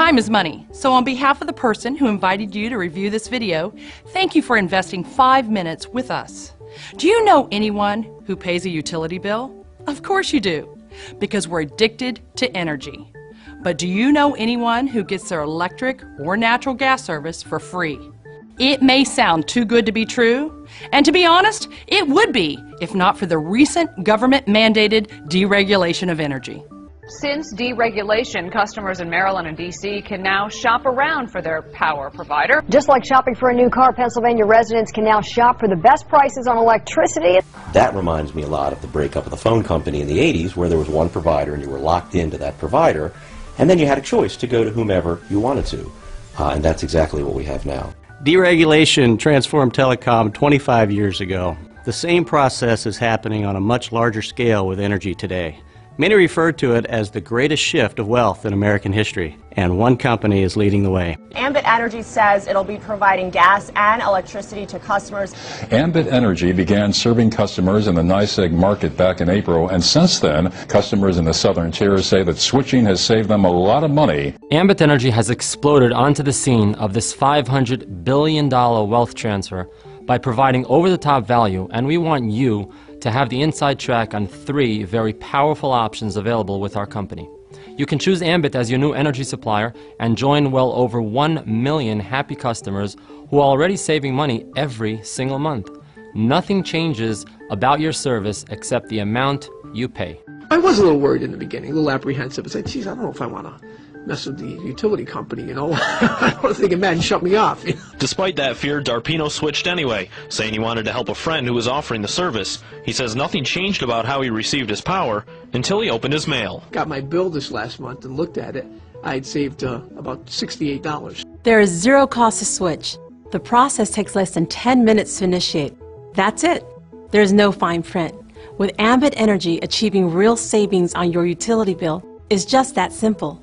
Time is money, so on behalf of the person who invited you to review this video, thank you for investing 5 minutes with us. Do you know anyone who pays a utility bill? Of course you do, because we're addicted to energy. But do you know anyone who gets their electric or natural gas service for free? It may sound too good to be true, and to be honest, it would be if not for the recent government-mandated deregulation of energy. Since deregulation, customers in Maryland and D.C. can now shop around for their power provider. Just like shopping for a new car, Pennsylvania residents can now shop for the best prices on electricity. That reminds me a lot of the breakup of the phone company in the 80s, where there was one provider and you were locked into that provider, and then you had a choice to go to whomever you wanted to. And that's exactly what we have now. Deregulation transformed telecom 25 years ago. The same process is happening on a much larger scale with energy today. Many refer to it as the greatest shift of wealth in American history, and one company is leading the way. Ambit Energy says it'll be providing gas and electricity to customers. Ambit Energy began serving customers in the NYSEG market back in April, and since then, customers in the southern tier say that switching has saved them a lot of money. Ambit Energy has exploded onto the scene of this $500 billion wealth transfer by providing over-the-top value, and we want you to have the inside track on 3 very powerful options available with our company. You can choose Ambit as your new energy supplier and join well over 1 million happy customers who are already saving money every single month. Nothing changes about your service except the amount you pay. I was a little worried in the beginning, a little apprehensive. I said, geez, I don't know if I want to mess with the utility company, you know. I was thinking, man, shut me off. Despite that fear, Darpino switched anyway, saying he wanted to help a friend who was offering the service. He says nothing changed about how he received his power until he opened his mail. Got my bill this last month and looked at it. I had saved about $68. There is zero cost to switch. The process takes less than 10 minutes to initiate. That's it. There's no fine print. With Ambit Energy, achieving real savings on your utility bill is just that simple.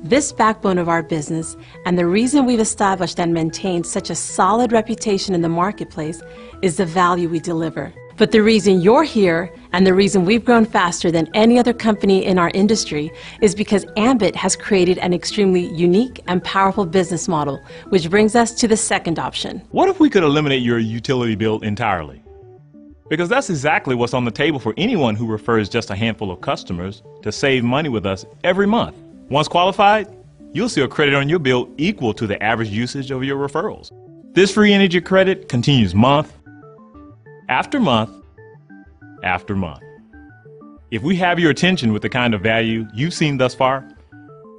This backbone of our business, and the reason we've established and maintained such a solid reputation in the marketplace, is the value we deliver. But the reason you're here, and the reason we've grown faster than any other company in our industry, is because Ambit has created an extremely unique and powerful business model, which brings us to the second option. What if we could eliminate your utility bill entirely? Because that's exactly what's on the table for anyone who refers just a handful of customers to save money with us every month. Once qualified, you'll see a credit on your bill equal to the average usage of your referrals. This free energy credit continues month after month after month. If we have your attention with the kind of value you've seen thus far,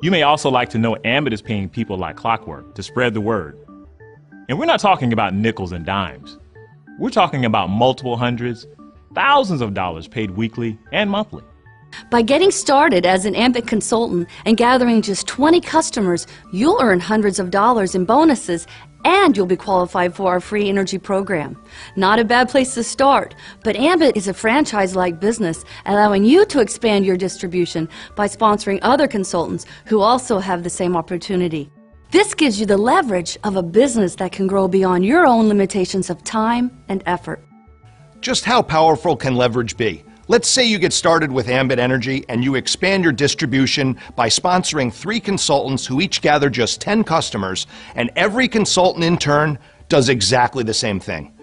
you may also like to know Ambit is paying people like clockwork to spread the word. And we're not talking about nickels and dimes. We're talking about multiple hundreds, thousands of dollars paid weekly and monthly. By getting started as an Ambit consultant and gathering just 20 customers, you'll earn hundreds of dollars in bonuses, and you'll be qualified for our free energy program. Not a bad place to start, but Ambit is a franchise-like business, allowing you to expand your distribution by sponsoring other consultants who also have the same opportunity. This gives you the leverage of a business that can grow beyond your own limitations of time and effort. Just how powerful can leverage be? Let's say you get started with Ambit Energy and you expand your distribution by sponsoring 3 consultants who each gather just 10 customers, and every consultant in turn does exactly the same thing.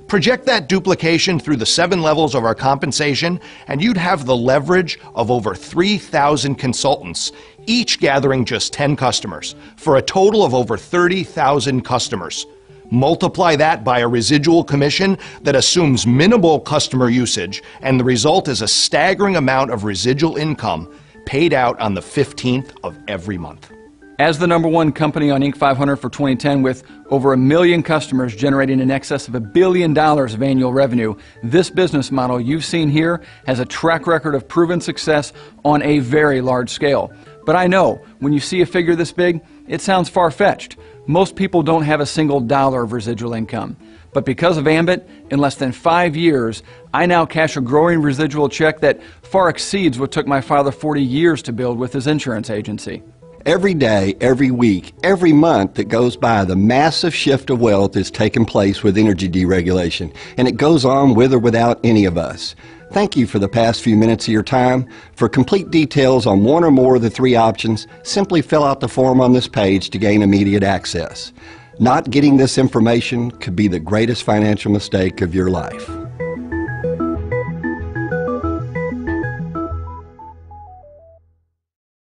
Project that duplication through the 7 levels of our compensation, and you'd have the leverage of over 3,000 consultants, each gathering just 10 customers, for a total of over 30,000 customers. Multiply that by a residual commission that assumes minimal customer usage, and the result is a staggering amount of residual income paid out on the 15th of every month. As the #1 company on Inc. 500 for 2010 with over 1 million customers generating in excess of $1 billion of annual revenue, this business model you've seen here has a track record of proven success on a very large scale. But I know, when you see a figure this big, it sounds far-fetched. Most people don't have a single dollar of residual income. But because of Ambit, in less than 5 years, I now cash a growing residual check that far exceeds what took my father 40 years to build with his insurance agency. Every day, every week, every month that goes by, the massive shift of wealth is taking place with energy deregulation, and it goes on with or without any of us. Thank you for the past few minutes of your time. For complete details on one or more of the three options, simply fill out the form on this page to gain immediate access. Not getting this information could be the greatest financial mistake of your life.